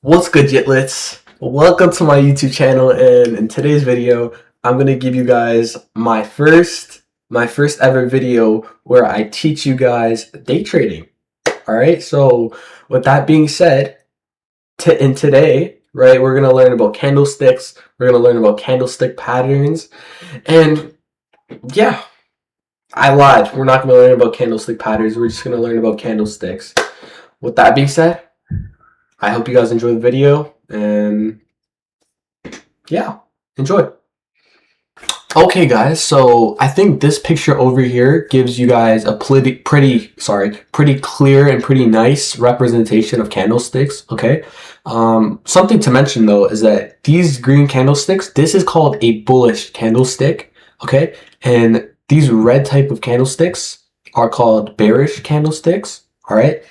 What's good, Jitlets? Welcome to my YouTube channel, and in today's video, I'm gonna give you guys my first ever video where I teach you guys day trading. All right. So with that being said, in today, right, we're gonna learn about candlesticks. We're gonna learn about candlestick patterns, and yeah, I lied. We're not gonna learn about candlestick patterns. We're just gonna learn about candlesticks. With that being said, I hope you guys enjoy the video, and yeah, enjoy. Okay, guys, so I think this picture over here gives you guys a pretty clear and pretty nice representation of candlesticks. Okay, something to mention though is that these green candlesticks, this is called a bullish candlestick. Okay, and these red type of candlesticks are called bearish candlesticks. All right,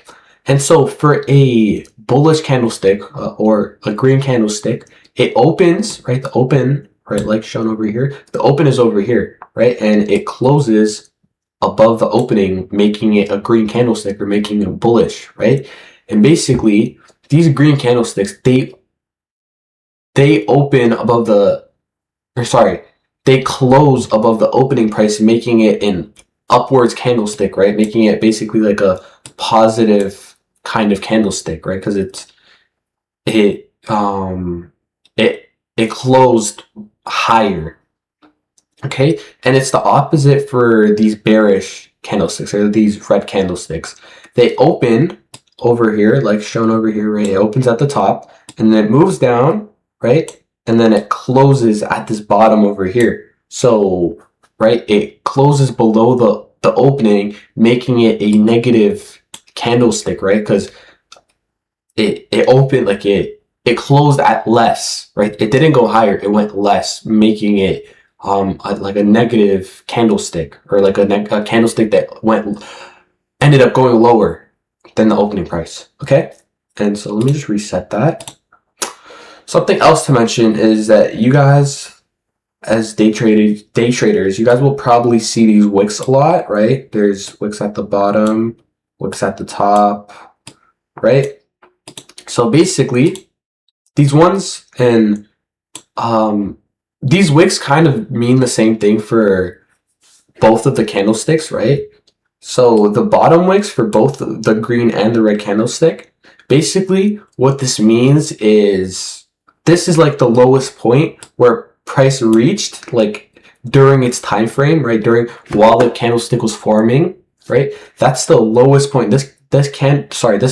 and so for a bullish candlestick or a green candlestick, it opens, right? The open, right, like shown over here. The open is over here, right? And it closes above the opening, making it a green candlestick or making it bullish, right? And basically, these green candlesticks, they open above the, or sorry, they close above the opening price, making it an upwards candlestick, right? Making it basically like a positive kind of candlestick, right? Because it um it closed higher. Okay, and it's the opposite for these bearish candlesticks or these red candlesticks. They open over here, like shown over here, right? It opens at the top and then it moves down, right? And then it closes at this bottom over here. So, right, it closes below the opening, making it a negative candlestick, right? Because it opened like it closed at less, right? It didn't go higher, it went less, making it like a negative candlestick, or like a candlestick that ended up going lower than the opening price. Okay, and so let me just reset that. Something else to mention is that you guys, as day traders, you guys will probably see these wicks a lot, right? There's wicks at the bottom, wicks at the top, right? So basically, these ones and these wicks kind of mean the same thing for both of the candlesticks, right? So the bottom wicks for both the green and the red candlestick, basically what this means is this is like the lowest point where price reached, like during its time frame, right? During while the candlestick was forming, right? That's the lowest point. This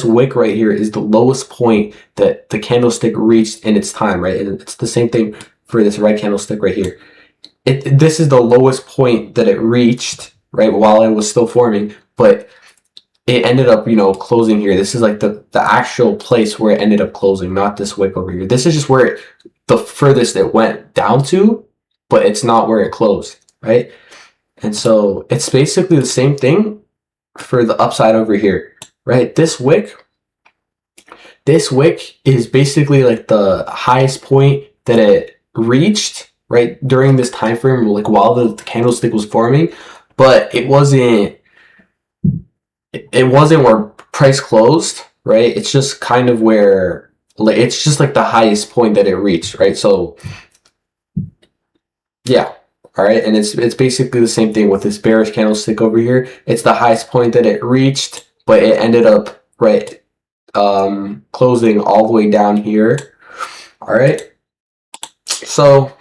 wick right here is the lowest point that the candlestick reached in its time, right? And it's the same thing for this red candlestick right here. This is the lowest point that it reached, right, while it was still forming, but it ended up, closing here. This is like the actual place where it ended up closing, not this wick over here. This is just where the furthest it went down to, but it's not where it closed, right? And so it's basically the same thing for the upside over here, right? This wick is basically like the highest point that it reached, right, during this time frame, like while the candlestick was forming, but it wasn't where price closed, right? It's just kind of where, like, it's just like the highest point that it reached, right? So yeah, all right, and it's basically the same thing with this bearish candlestick over here. It's the highest point that it reached, but it ended up, right, closing all the way down here. All right, so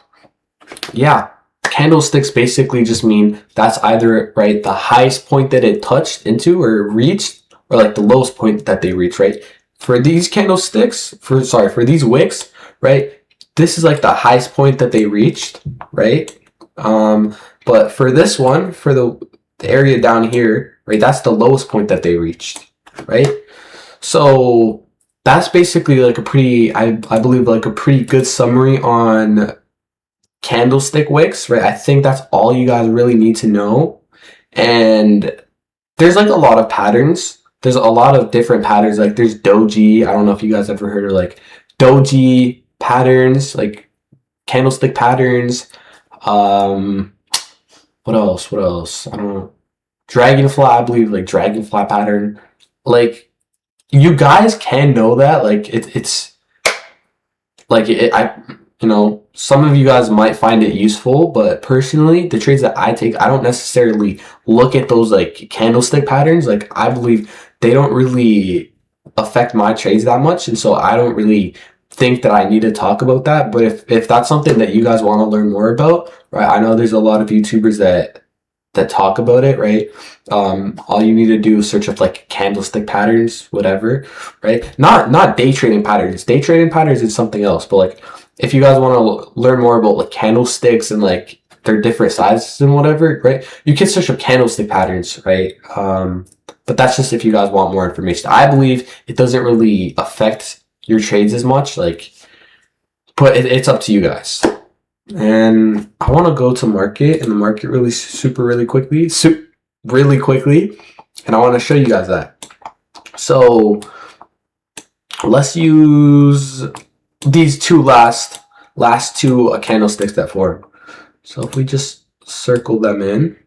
yeah, candlesticks basically just mean that's either, right, the highest point that it touched into or reached, or like the lowest point that they reach, right? For these candlesticks, for these wicks, right, this is like the highest point that they reached, right? But for this one, for the area down here, right, that's the lowest point that they reached, right? So that's basically like a pretty, I believe, like a pretty good summary on candlestick wicks, right? I think that's all you guys really need to know. And there's like a lot of patterns. There's a lot of different patterns. Like there's doji. I don't know if you guys ever heard of like doji patterns, like candlestick patterns. What else? What else? I don't know. Dragonfly, I believe, like dragonfly pattern. Like you guys can know that. Like it's like some of you guys might find it useful, but personally, the trades that I take, I don't necessarily look at those like candlestick patterns. Like I believe they don't really affect my trades that much, and so I don't really think that I need to talk about that. But if that's something that you guys want to learn more about, right? I know there's a lot of YouTubers that talk about it, right? All you need to do is search up like candlestick patterns, whatever, right? Not day trading patterns. Day trading patterns is something else, but like if you guys want to learn more about like candlesticks and like their different sizes and whatever, right? You can search up candlestick patterns, right? But that's just if you guys want more information. I believe it doesn't really affect your trades as much, like, but it's up to you guys. And I want to go to market and the market really really quickly, and I want to show you guys that. So let's use these last two candlesticks that form. So if we just circle them in,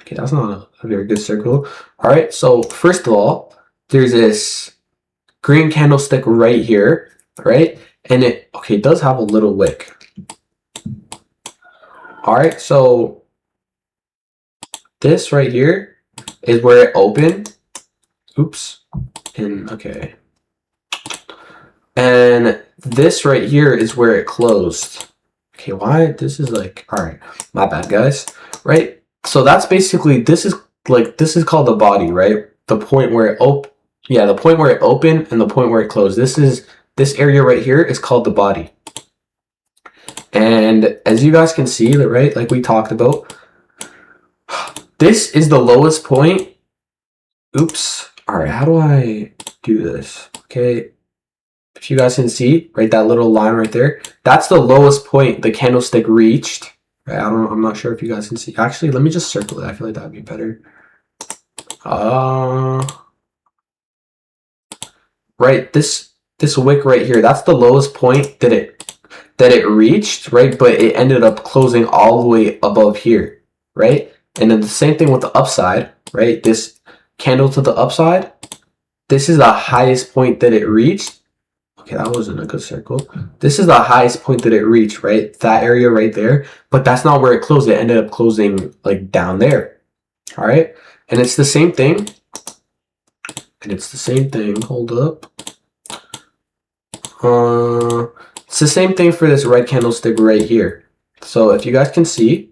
okay, that's not a very good circle. All right, so first of all, there's this green candlestick right here, right? And it does have a little wick. All right, so this right here is where it opened. Oops. And okay. And this right here is where it closed. Okay, why? This is like, all right, my bad, guys. Right? So that's basically, this is called the body, right? The point where it the point where it opened and the point where it closed. This area right here is called the body. And as you guys can see, right, like we talked about, this is the lowest point. Oops. All right, how do I do this? Okay, if you guys can see, right, that little line right there, that's the lowest point the candlestick reached. Right, I'm not sure if you guys can see. Actually, let me just circle it. I feel like that would be better. Right, this wick right here, that's the lowest point that it reached, right? But it ended up closing all the way above here, right? And then the same thing with the upside, right? This candle to the upside, this is the highest point that it reached. Okay, that wasn't a good circle. This is the highest point that it reached, right? That area right there. But that's not where it closed. It ended up closing like down there. All right. And it's the same thing. Hold up. It's the same thing for this red candlestick right here. So if you guys can see,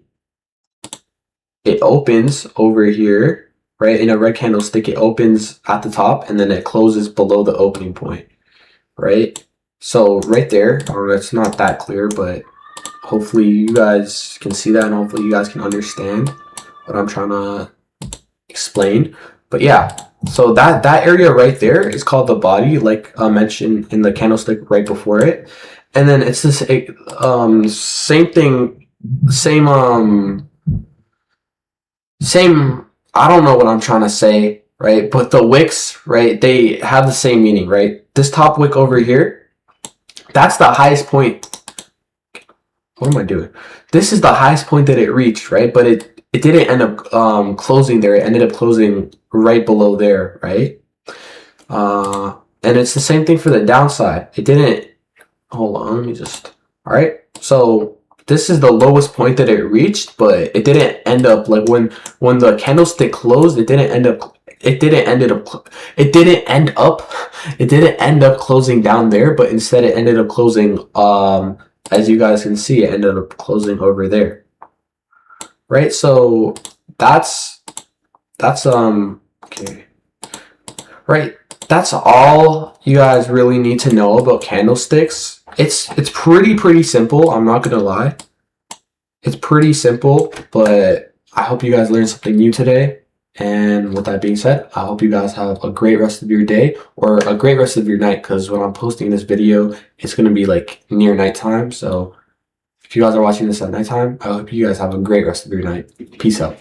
it opens over here, right? In a red candlestick, it opens at the top and then it closes below the opening point, right? So right there, or it's not that clear, but hopefully you guys can see that and hopefully you guys can understand what I'm trying to explain. But yeah, so that area right there is called the body, like mentioned in the candlestick right before it. And then it's this same thing, same I don't know what I'm trying to say, right? But the wicks, right, they have the same meaning, right? This top wick over here, that's the highest point. What am I doing? This is the highest point that it reached, right? But it didn't end up closing there. It ended up closing right below there, right? And it's the same thing for the downside. It didn't, hold on, let me just, all right. So this is the lowest point that it reached, but it didn't end up, like when the candlestick closed, it didn't end up closing down there, but instead it ended up closing, as you guys can see, it ended up closing over there, right? So that's okay, right? That's all you guys really need to know about candlesticks. It's pretty simple. I'm not gonna lie. It's pretty simple, but I hope you guys learned something new today. And with that being said, I hope you guys have a great rest of your day or a great rest of your night, because when I'm posting this video, it's going to be like near nighttime. So if you guys are watching this at nighttime, I hope you guys have a great rest of your night. Peace out.